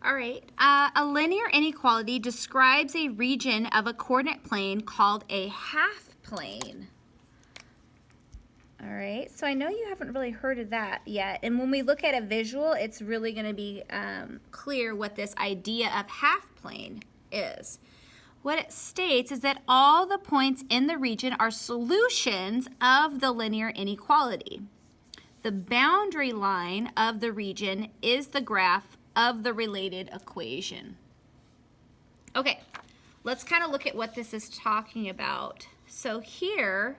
All right. A linear inequality describes a region of a coordinate plane called a half plane. All right, so I know you haven't really heard of that yet. And when we look at a visual, it's really going to be clear what this idea of half plane is. What it states is that all the points in the region are solutions of the linear inequality. The boundary line of the region is the graph of the related equation. Okay, let's kind of look at what this is talking about. So here,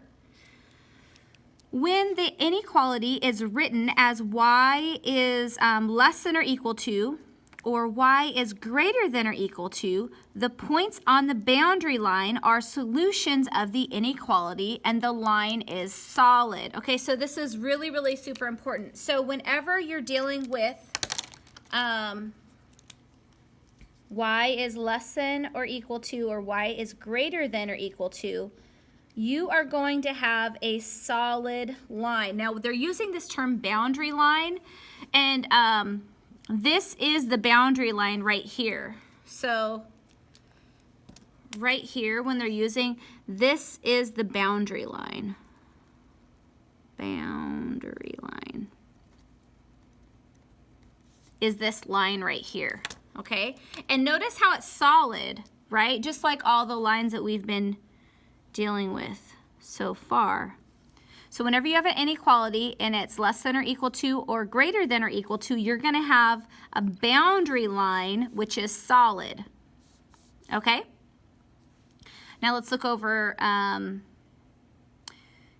when the inequality is written as y is less than or equal to, or y is greater than or equal to, the points on the boundary line are solutions of the inequality and the line is solid. Okay, so this is really, really super important. So whenever you're dealing with y is less than or equal to, or y is greater than or equal to, you are going to have a solid line. Now, they're using this term boundary line, and this is the boundary line right here. So right here, when they're using, this is the boundary line. Boundary line is this line right here, okay? And notice how it's solid, right? Just like all the lines that we've been dealing with so far. So whenever you have an inequality and it's less than or equal to or greater than or equal to, you're going to have a boundary line which is solid. Okay? Now let's look over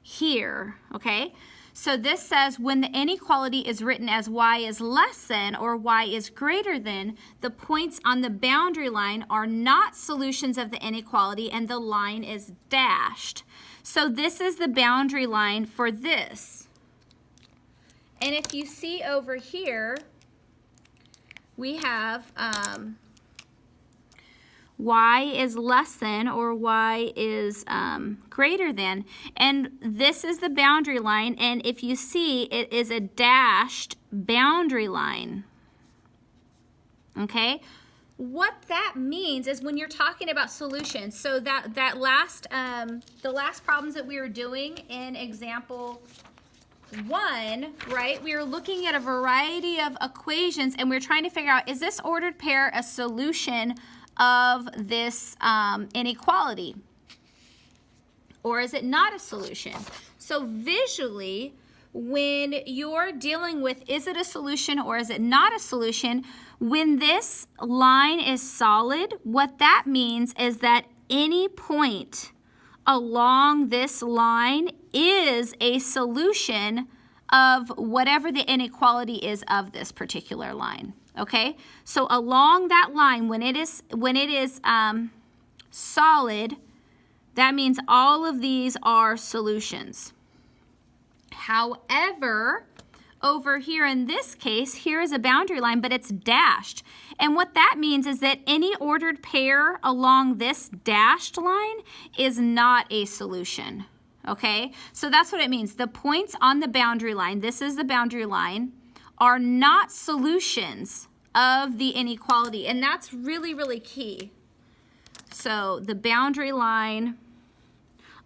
here. Okay? So this says when the inequality is written as y is less than or y is greater than, the points on the boundary line are not solutions of the inequality and the line is dashed. So this is the boundary line for this. And if you see over here, we have y is less than or y is greater than. And this is the boundary line. And if you see, it is a dashed boundary line. Okay? What that means is when you're talking about solutions, so the last problems that we were doing in example 1, right, we were looking at a variety of equations and we we're trying to figure out, is this ordered pair a solution of this inequality? Or is it not a solution? So visually, when you're dealing with, is it a solution or is it not a solution, when this line is solid, what that means is that any point along this line is a solution of whatever the inequality is of this particular line. Okay? So along that line, when it is solid, that means all of these are solutions. However, over here in this case, here is a boundary line, but it's dashed. And what that means is that any ordered pair along this dashed line is not a solution. Okay? So that's what it means. The points on the boundary line, this is the boundary line, are not solutions of the inequality. And that's really, really key. So the boundary line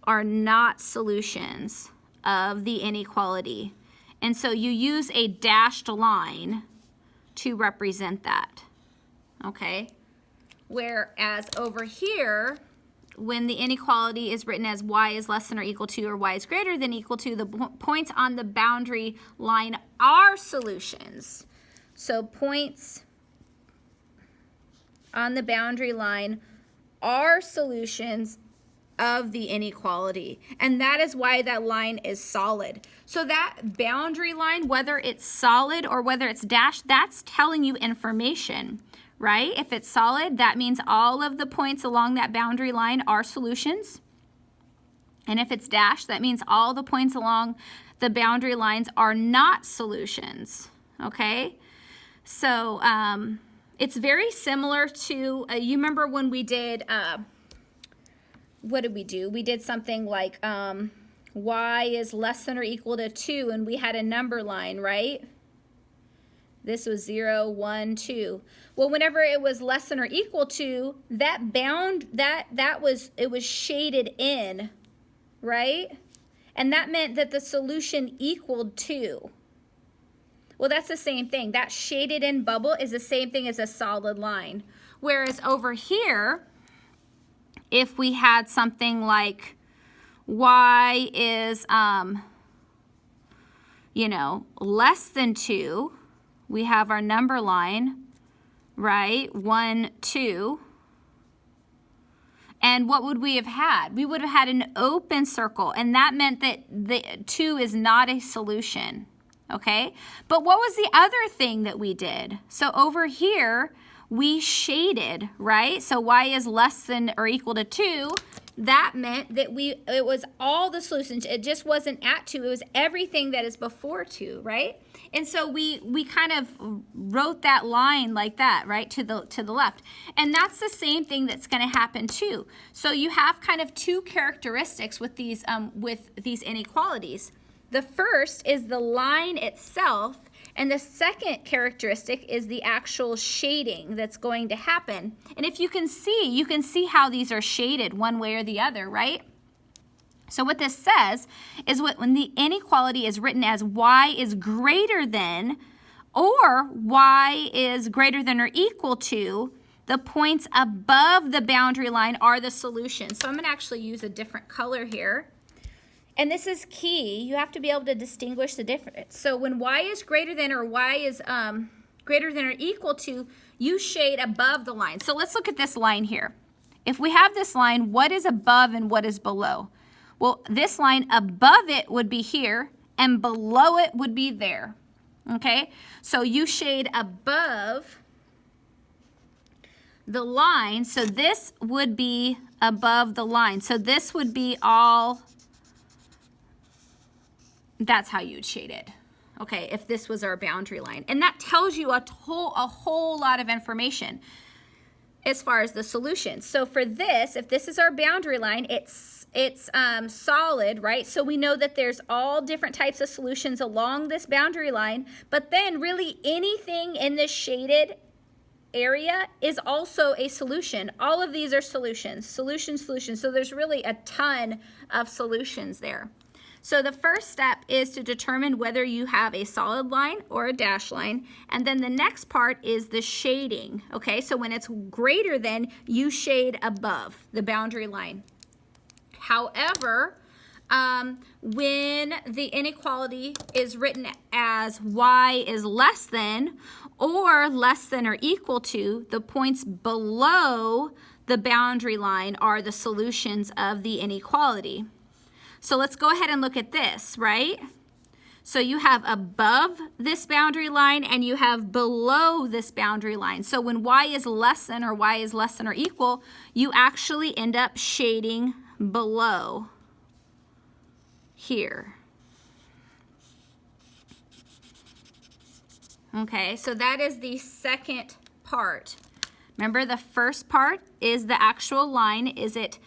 are not solutions of the inequality. And so you use a dashed line to represent that, okay? Whereas over here, when the inequality is written as y is less than or equal to or y is greater than equal to, the points on the boundary line are solutions. So points on the boundary line are solutions of the inequality, and that is why that line is solid. So that boundary line, whether it's solid or whether it's dashed, that's telling you information, right? If it's solid, that means all of the points along that boundary line are solutions. And if it's dashed, that means all the points along the boundary lines are not solutions, okay? So it's very similar to, you remember when we did, what did we do? We did something like y is less than or equal to 2, and we had a number line, right? This was 0, 1, 2. Well, whenever it was less than or equal to, that bound, it was shaded in, right? And that meant that the solution equaled 2. Well, that's the same thing. That shaded in bubble is the same thing as a solid line. Whereas over here, if we had something like y is, you know, less than 2, we have our number line, right? 1, 2. And what would we have had? We would have had an open circle, and that meant that the 2 is not a solution, okay? But what was the other thing that we did? So over here, we shaded, right? So y is less than or equal to 2. That meant that it was all the solutions. It just wasn't at 2. It was everything that is before 2, right? And so we kind of wrote that line like that, right, to the left. And that's the same thing that's going to happen too. So you have kind of two characteristics with these inequalities. The first is the line itself, and the second characteristic is the actual shading that's going to happen. And if you can see how these are shaded one way or the other, right? So what this says is when the inequality is written as y is greater than or y is greater than or equal to, the points above the boundary line are the solution. So I'm going to actually use a different color here. And this is key. You have to be able to distinguish the difference. So when y is greater than or y is greater than or equal to, you shade above the line. So let's look at this line here. If we have this line, what is above and what is below? Well, this line above it would be here, and below it would be there. Okay? So you shade above the line. So this would be above the line. So this would be all... That's how you'd shade it, okay, if this was our boundary line. And that tells you a whole lot of information as far as the solution. So for this, if this is our boundary line, it's solid, right? So we know that there's all different types of solutions along this boundary line, but then really anything in this shaded area is also a solution. All of these are solutions, solutions. So there's really a ton of solutions there. So the first step is to determine whether you have a solid line or a dashed line, and then the next part is the shading, okay? So when it's greater than, you shade above the boundary line. However, when the inequality is written as y is less than or equal to, the points below the boundary line are the solutions of the inequality. So let's go ahead and look at this, right? So you have above this boundary line and you have below this boundary line. So when y is less than or equal, you actually end up shading below here. Okay, so that is the second part. Remember, the first part is the actual line. Is it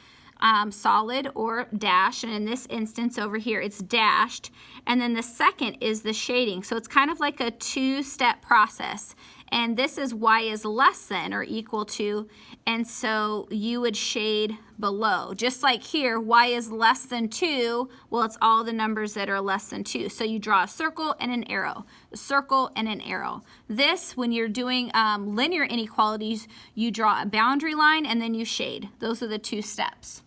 solid or dashed? And in this instance over here, it's dashed. And then the second is the shading. So it's kind of like a two-step process. And this is y is less than or equal to, and so you would shade below. Just like here, y is less than 2, well, it's all the numbers that are less than 2. So you draw a circle and an arrow, a circle and an arrow. This, when you're doing linear inequalities, you draw a boundary line and then you shade. Those are the two steps.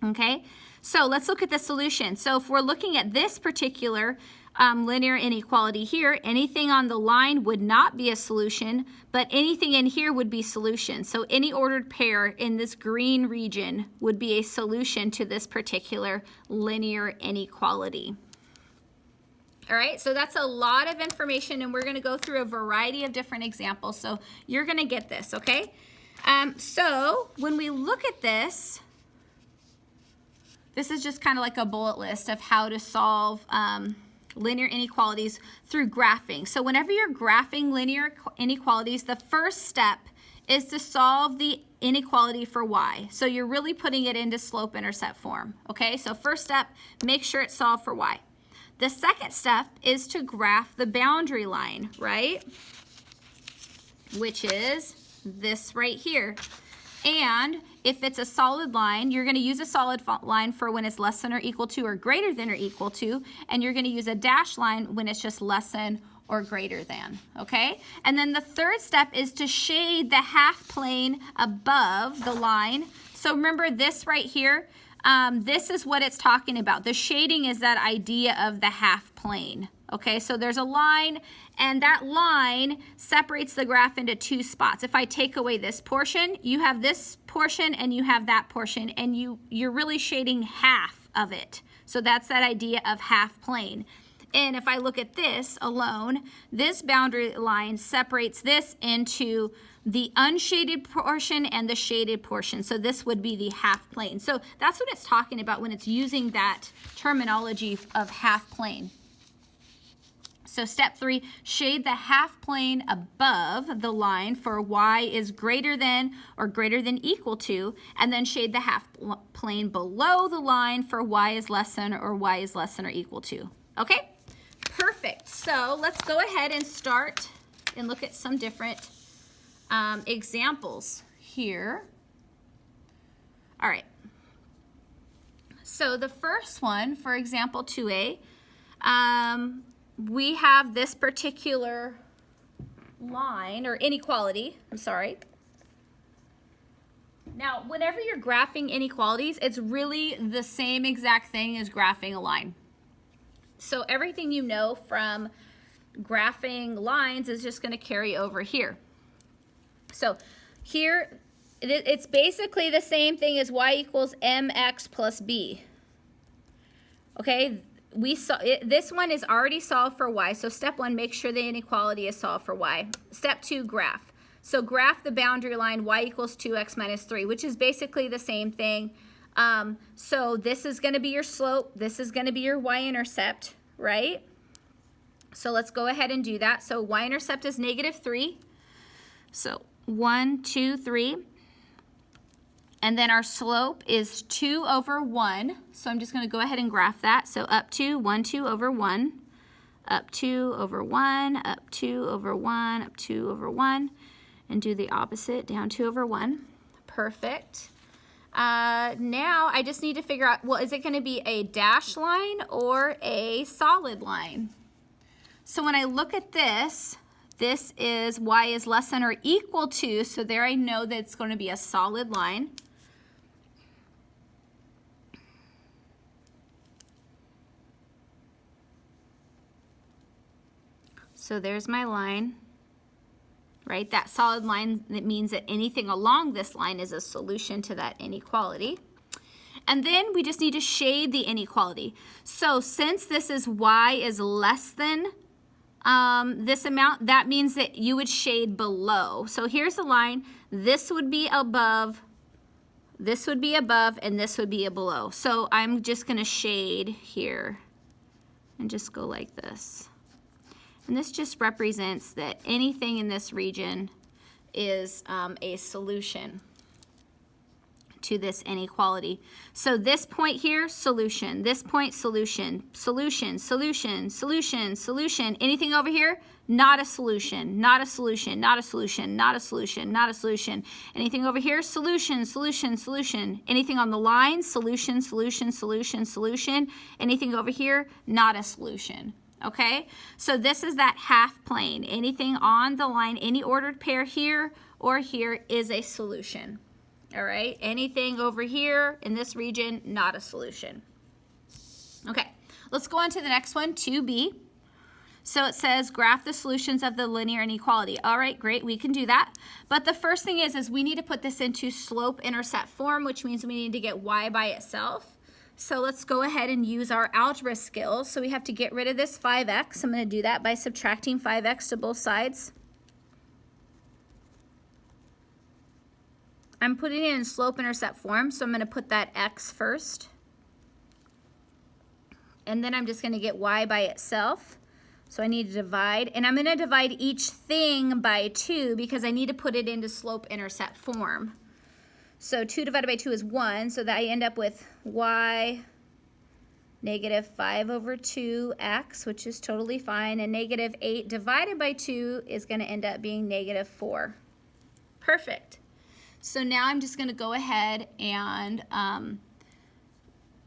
Okay, so let's look at the solution. So if we're looking at this particular linear inequality here, anything on the line would not be a solution, but anything in here would be solution. So any ordered pair in this green region would be a solution to this particular linear inequality. All right, so that's a lot of information, and we're going to go through a variety of different examples, so you're going to get this, okay? So when we look at this, this is just kind of like a bullet list of how to solve linear inequalities through graphing. So whenever you're graphing linear inequalities, the first step is to solve the inequality for y. So you're really putting it into slope-intercept form, okay? So first step, make sure it's solved for y. The second step is to graph the boundary line, right? Which is this right here. And if it's a solid line, you're going to use a solid line for when it's less than or equal to or greater than or equal to, and you're going to use a dashed line when it's just less than or greater than, okay? And then the third step is to shade the half plane above the line. So remember this right here, this is what it's talking about. The shading is that idea of the half plane, okay? So there's a line, and that line separates the graph into two spots. If I take away this portion, you have this portion and you have that portion, and you're really shading half of it. So that's that idea of half plane. And if I look at this alone, this boundary line separates this into the unshaded portion and the shaded portion. So this would be the half plane. So that's what it's talking about when it's using that terminology of half plane. So step 3, shade the half plane above the line for y is greater than or greater than equal to, and then shade the half plane below the line for y is less than or y is less than or equal to. Okay? Perfect. So let's go ahead and start and look at some different examples here. All right. So the first one, for example 2a, we have this particular line or inequality, I'm sorry. Now, whenever you're graphing inequalities, it's really the same exact thing as graphing a line. So everything you know from graphing lines is just going to carry over here. So here, it's basically the same thing as y equals mx plus b. Okay, we saw this one is already solved for y. So step 1, make sure the inequality is solved for y. Step 2, graph. So graph the boundary line y equals 2x minus 3, which is basically the same thing. So this is going to be your slope. This is going to be your y-intercept, right? So let's go ahead and do that. So y-intercept is -3. So 1, 2, 3. And then our slope is 2 over 1. So I'm just going to go ahead and graph that. So up 2, 1, 2 over 1. Up 2 over 1. Up 2 over 1. Up 2 over 1. And do the opposite, down 2 over 1. Perfect. Now I just need to figure out, well, is it going to be a dashed line or a solid line? So when I look at this, this is y is less than or equal to, so there I know that it's going to be a solid line. So there's my line, right? That solid line, that means that anything along this line is a solution to that inequality. And then we just need to shade the inequality. So since this is y is less than this amount, that means that you would shade below. So here's the line. This would be above, this would be above, and this would be a below. So I'm just going to shade here and just go like this. And this just represents that anything in this region is a solution to this inequality. So this point here, solution. This point, solution. Solution, solution, solution, solution. Anything over here, not a solution, not a solution, not a solution, not a solution, not a solution. Anything over here, solution, solution, solution. Anything on the line, solution, solution, solution, solution. Anything over here, not a solution. Okay, so this is that half plane. Anything on the line, any ordered pair here or here is a solution. All right, anything over here in this region, not a solution. Okay, let's go on to the next one, 2b. So it says graph the solutions of the linear inequality. All right, great, we can do that. But the first thing is we need to put this into slope-intercept form, which means we need to get y by itself. So let's go ahead and use our algebra skills. So we have to get rid of this 5x. I'm going to do that by subtracting 5x to both sides. I'm putting it in slope-intercept form, so I'm going to put that x first. And then I'm just going to get y by itself. So I need to divide, and I'm going to divide each thing by 2 because I need to put it into slope-intercept form. So 2 divided by 2 is 1, so that I end up with y negative 5 over 2x, which is totally fine, and negative 8 divided by 2 is going to end up being negative 4. Perfect. So now I'm just going to go ahead and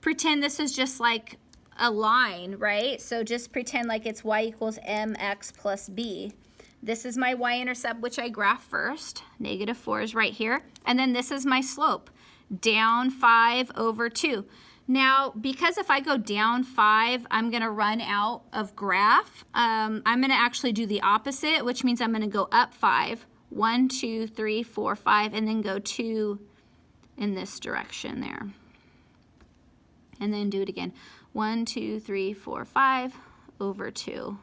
pretend this is just like a line, right? So just pretend like it's y equals mx plus b. This is my y-intercept, which I graph first. Negative 4 is right here. And then this is my slope, down 5 over 2. Now, because if I go down 5, I'm going to run out of graph. I'm going to actually do the opposite, which means I'm going to go up 5. 1, 2, 3, 4, 5, and then go 2 in this direction there. And then do it again. 1, 2, 3, 4, 5 over 2.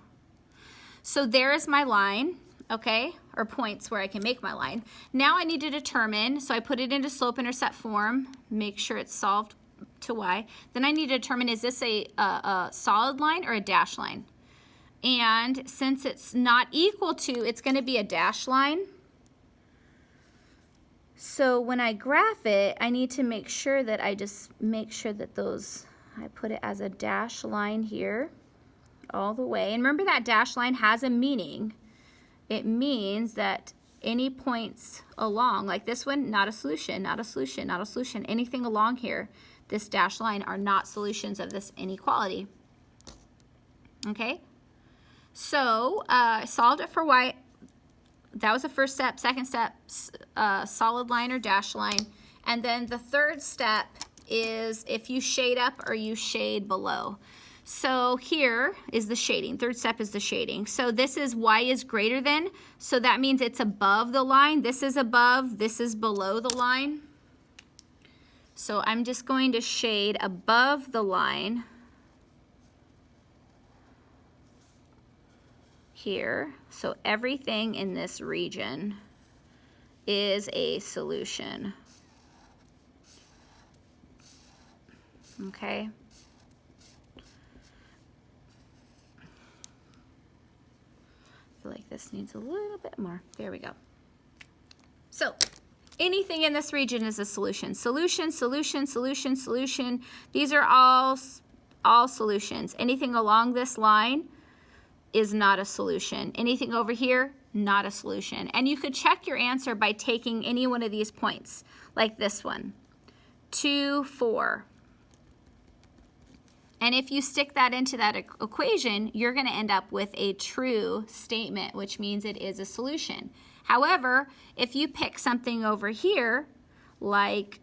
So there is my line, okay, or points where I can make my line. Now I need to determine, so I put it into slope-intercept form, make sure it's solved to y. Then I need to determine, is this a solid line or a dashed line? And since it's not equal to, it's going to be a dashed line. So when I graph it, I need to make sure that I just make sure that those, I put it as a dashed line here all the way. And remember that dashed line has a meaning. It means that any points along, like this one, not a solution, not a solution, not a solution. Anything along here, this dashed line, are not solutions of this inequality. Okay? So I solved it for y. That was the first step. Second step, solid line or dashed line. And then the third step is if you shade up or you shade below. So here is the shading. Third step is the shading. So this is y is greater than, so that means it's above the line. This is above, this is below the line. So I'm just going to shade above the line here. So everything in this region is a solution. Okay? I feel like this needs a little bit more. There we go. So anything in this region is a solution. Solution, solution, solution, solution. These are all solutions. Anything along this line is not a solution. Anything over here, not a solution. And you could check your answer by taking any one of these points, like this one, 2, 4. And if you stick that into that equation, you're going to end up with a true statement, which means it is a solution. However, if you pick something over here, like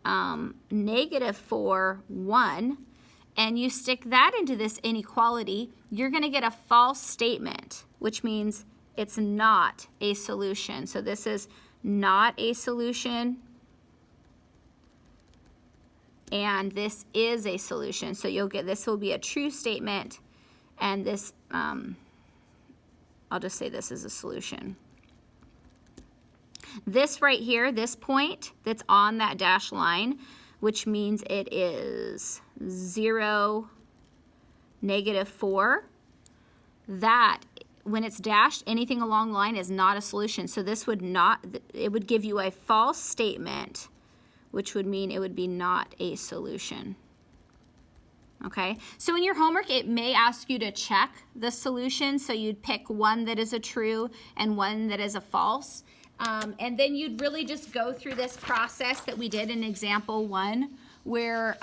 negative 4, 1, and you stick that into this inequality, you're going to get a false statement, which means it's not a solution. So this is not a solution, and this is a solution. So you'll get, this will be a true statement, and this, I'll just say this is a solution. This right here, this point that's on that dashed line, which means it is 0, negative 4, that when it's dashed, anything along the line is not a solution. So this would not, it would give you a false statement, which would mean it would be not a solution. Okay, so in your homework, it may ask you to check the solution. So you'd pick one that is a true and one that is a false. And then you'd really just go through this process that we did in example 1, where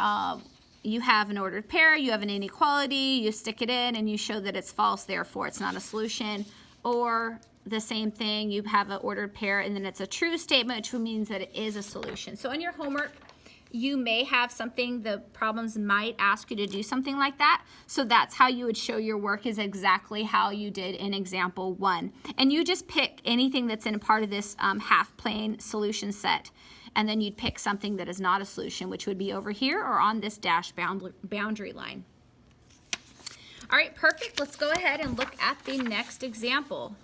you have an ordered pair, you have an inequality, you stick it in and you show that it's false, therefore it's not a solution. Or the same thing, you have an ordered pair and then it's a true statement, which means that it is a solution. So in your homework, you may have something, the problems might ask you to do something like that. So that's how you would show your work, is exactly how you did in example 1. And you just pick anything that's in a part of this half plane solution set. And then you'd pick something that is not a solution, which would be over here or on this dashed boundary line. All right, perfect. Let's go ahead and look at the next example.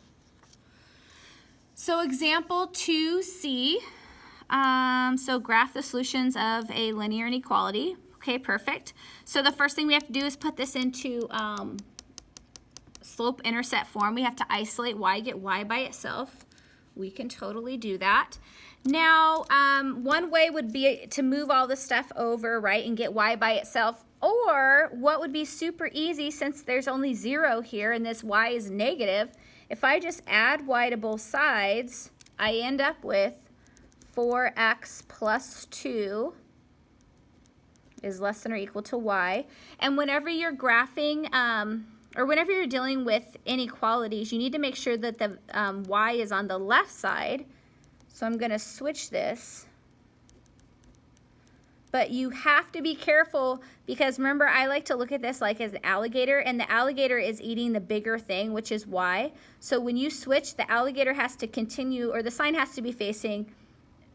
So example 2C. So graph the solutions of a linear inequality. Okay, perfect. So the first thing we have to do is put this into slope-intercept form. We have to isolate y, get y by itself. We can totally do that. Now, one way would be to move all this stuff over, right, and get y by itself. Or what would be super easy, since there's only 0 here and this y is negative, if I just add y to both sides, I end up with 4x plus 2 is less than or equal to y. And whenever you're graphing, or whenever you're dealing with inequalities, you need to make sure that the y is on the left side. So I'm going to switch this. But you have to be careful, because remember, I like to look at this like as an alligator, and the alligator is eating the bigger thing, which is y. So when you switch, the alligator has to continue, or the sign has to be facing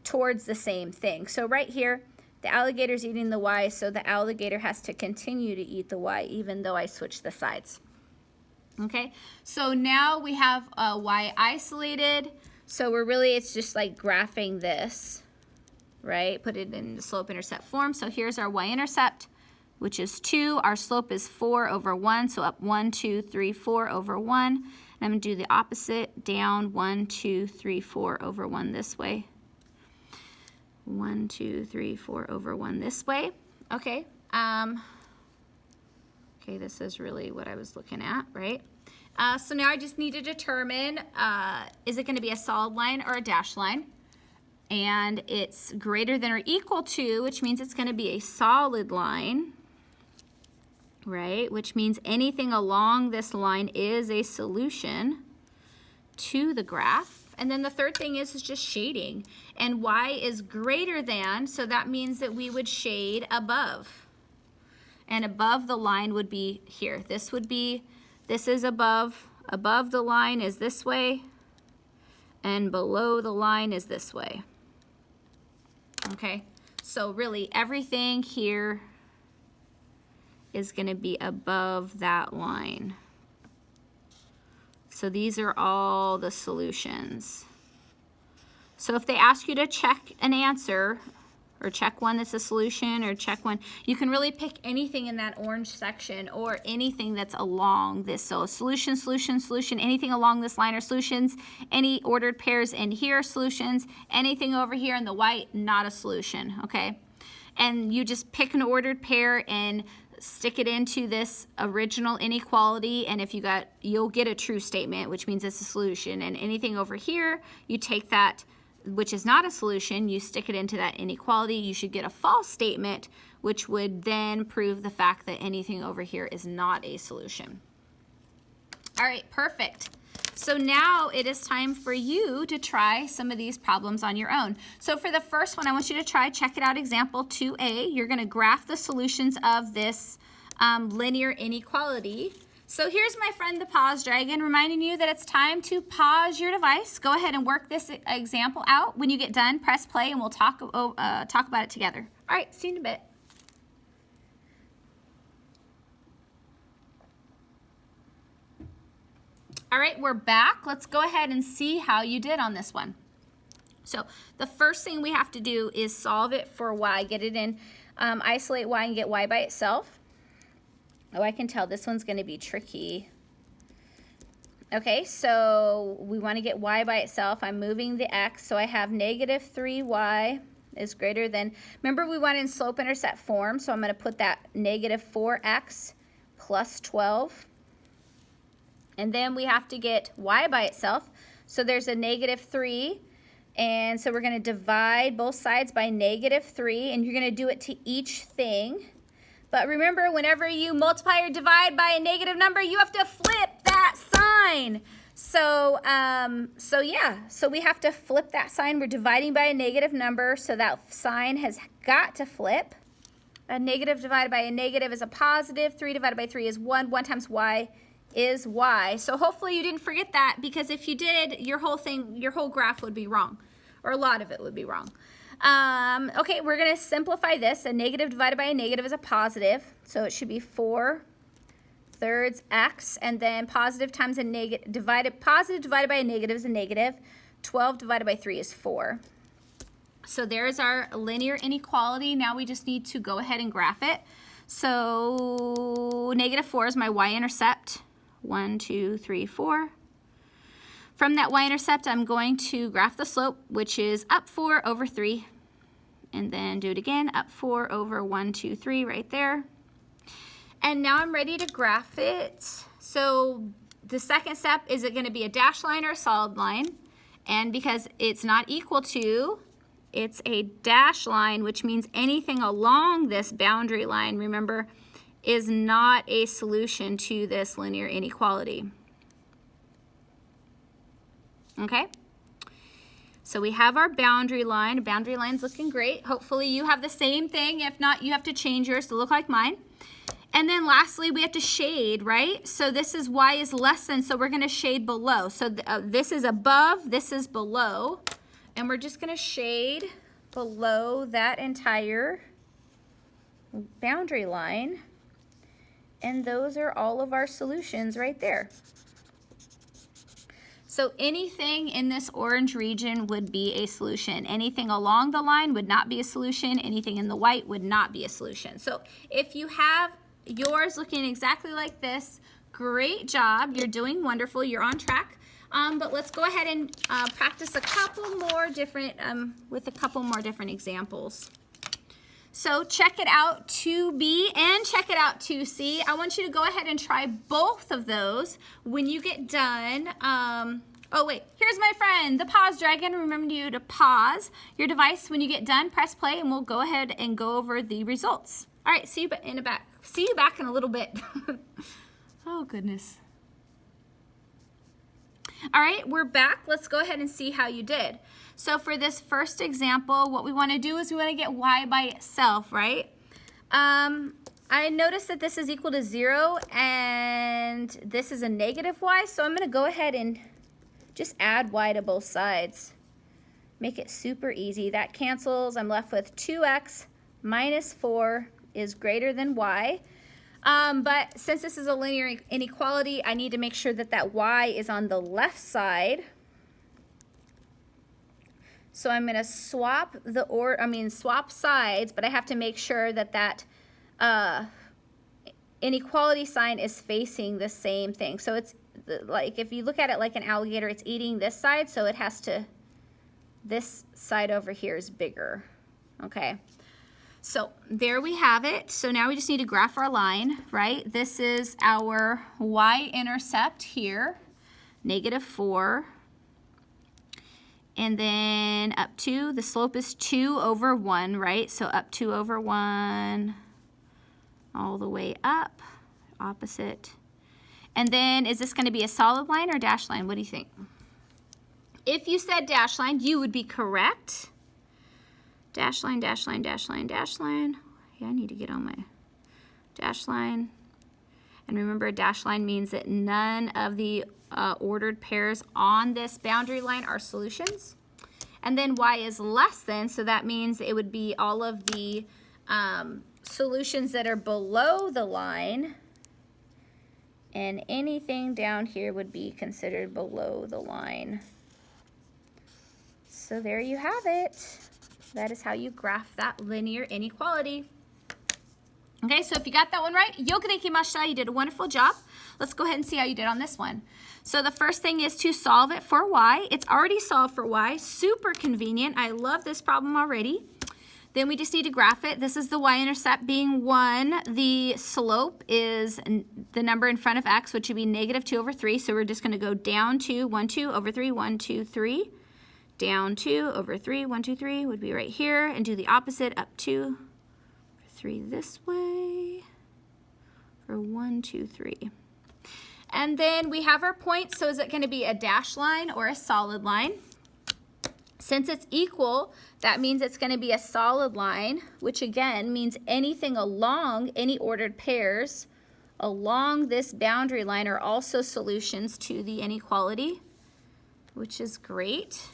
towards the same thing. So right here, the alligator's eating the y, so the alligator has to continue to eat the y, even though I switch the sides. Okay, so now we have y isolated. So it's just like graphing this, right? Put it in the slope-intercept form. So here's our y-intercept, which is 2. Our slope is 4 over 1, so up 1, 2, 3, 4 over 1. And I'm going to do the opposite, down 1, 2, 3, 4 over 1 this way. 1, 2, 3, 4 over 1 this way. Okay. Okay, this is really what I was looking at, right? So now I just need to determine, is it going to be a solid line or a dashed line? And it's greater than or equal to, which means it's going to be a solid line, right? Which means anything along this line is a solution to the graph. And then the third thing is just shading. And y is greater than, so that means that we would shade above. And above the line would be here. This is above. Above the line is this way. And below the line is this way. Okay, so really everything here is going to be above that line. So these are all the solutions. So if they ask you to check an answer, or check one that's a solution, or check one, you can really pick anything in that orange section, or anything that's along this. So solution, solution, solution, anything along this line are solutions. Any ordered pairs in here are solutions. Anything over here in the white, not a solution, okay? And you just pick an ordered pair and stick it into this original inequality, and if you'll get a true statement, which means it's a solution. And anything over here, you take that, which is not a solution, you stick it into that inequality, you should get a false statement, which would then prove the fact that anything over here is not a solution. All right, perfect. So now it is time for you to try some of these problems on your own. So for the first one, I want you to check it out, example 2a. You're going to graph the solutions of this linear inequality. So here's my friend the pause dragon, reminding you that it's time to pause your device. Go ahead and work this example out. When you get done, press play and we'll talk about it together. All right, see you in a bit. All right, we're back. Let's go ahead and see how you did on this one. So the first thing we have to do is solve it for y. Get it in, isolate y and get y by itself. Oh, I can tell this one's going to be tricky. Okay, so we want to get y by itself. I'm moving the x, so I have negative 3y is greater than, remember we want in slope-intercept form, so I'm going to put that negative 4x plus 12. And then we have to get y by itself. So there's a negative 3. And so we're going to divide both sides by negative 3. And you're going to do it to each thing. But remember, whenever you multiply or divide by a negative number, you have to flip that sign. So we have to flip that sign. We're dividing by a negative number, so that sign has got to flip. A negative divided by a negative is a positive. 3 divided by 3 is 1. 1 times y is y. So hopefully you didn't forget that, because if you did, your whole graph would be wrong, or a lot of it would be wrong. Okay, we're going to simplify this. A negative divided by a negative is a positive, so it should be 4 thirds x, and then positive times a negative positive divided by a negative is a negative. 12 divided by 3 is 4. So there's our linear inequality. Now we just need to go ahead and graph it. So negative 4 is my y-intercept. 1, 2, 3, 4. From that y-intercept, I'm going to graph the slope, which is up 4 over 3. And then do it again, up 4 over 1, 2, 3 right there. And now I'm ready to graph it. So the second step, is it going to be a dashed line or a solid line? And because it's not equal to, it's a dashed line, which means anything along this boundary line, remember, is not a solution to this linear inequality. Okay? So we have our boundary line. Boundary line's looking great. Hopefully you have the same thing. If not, you have to change yours to look like mine. And then lastly, we have to shade, right? So this is y is less than, so we're going to shade below. So this is above, this is below. And we're just going to shade below that entire boundary line. And those are all of our solutions right there. So anything in this orange region would be a solution. Anything along the line would not be a solution. Anything in the white would not be a solution. So if you have yours looking exactly like this, great job. You're doing wonderful. You're on track. But let's go ahead and practice a couple more different, with a couple more different examples. So check it out 2B and check it out 2C. I want you to go ahead and try both of those when you get done. Oh wait, here's my friend, the pause dragon. Remember you to pause your device when you get done, press play, and we'll go ahead and go over the results. All right, see you back in a little bit. Oh goodness. All right, we're back. Let's go ahead and see how you did. So for this first example, what we want to do is we want to get y by itself, right? I noticed that this is equal to 0 and this is a negative y, so I'm going to go ahead and just add y to both sides. Make it super easy. That cancels. I'm left with 2x minus 4 is greater than y. But since this is a linear inequality, I need to make sure that that y is on the left side. So I'm going to swap swap sides, but I have to make sure that that inequality sign is facing the same thing. So it's like, if you look at it like an alligator, it's eating this side, so it has to, this side over here is bigger. Okay. So there we have it. So now we just need to graph our line, right? This is our y-intercept here, -4. And then up 2, the slope is 2 over 1, right? So up 2 over 1, all the way up, opposite. And then is this going to be a solid line or dashed line? What do you think? If you said dashed line, you would be correct. Dash line, dash line, dash line, dash line. Yeah, I need to get on my dash line. And remember, a dash line means that none of the ordered pairs on this boundary line are solutions. And then y is less than, so that means it would be all of the solutions that are below the line, and anything down here would be considered below the line. So there you have it. That is how you graph that linear inequality. Okay, so if you got that one right, yoku dekimashita, you did a wonderful job. Let's go ahead and see how you did on this one. So the first thing is to solve it for y. It's already solved for y, super convenient. I love this problem already. Then we just need to graph it. This is the y-intercept being 1. The slope is the number in front of x, which would be -2 over 3. So we're just going to go down 2, 1, 2 over 3, 1, 2, 3. Down 2 over 3, 1, 2, 3 would be right here. And do the opposite, up 2, 3 this way, for 1, 2, 3. And then we have our point, so is it going to be a dashed line or a solid line? Since it's equal, that means it's going to be a solid line, which again means anything along any ordered pairs along this boundary line are also solutions to the inequality, which is great.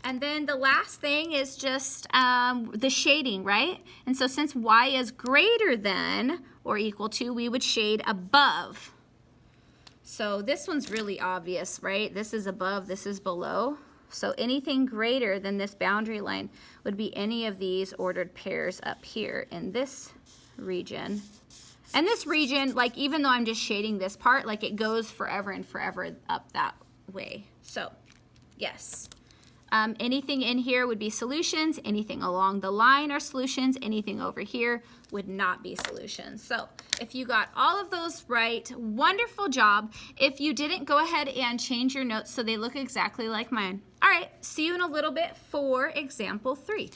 And then the last thing is just the shading, right? And so since y is greater than or equal to, we would shade above. So this one's really obvious, right? This is above, this is below. So anything greater than this boundary line would be any of these ordered pairs up here in this region. And this region, like even though I'm just shading this part, like it goes forever and forever up that way. So, yes. Anything in here would be solutions. Anything along the line are solutions. Anything over here would not be solutions. So if you got all of those right, wonderful job. If you didn't, go ahead and change your notes so they look exactly like mine. All right, see you in a little bit for example 3.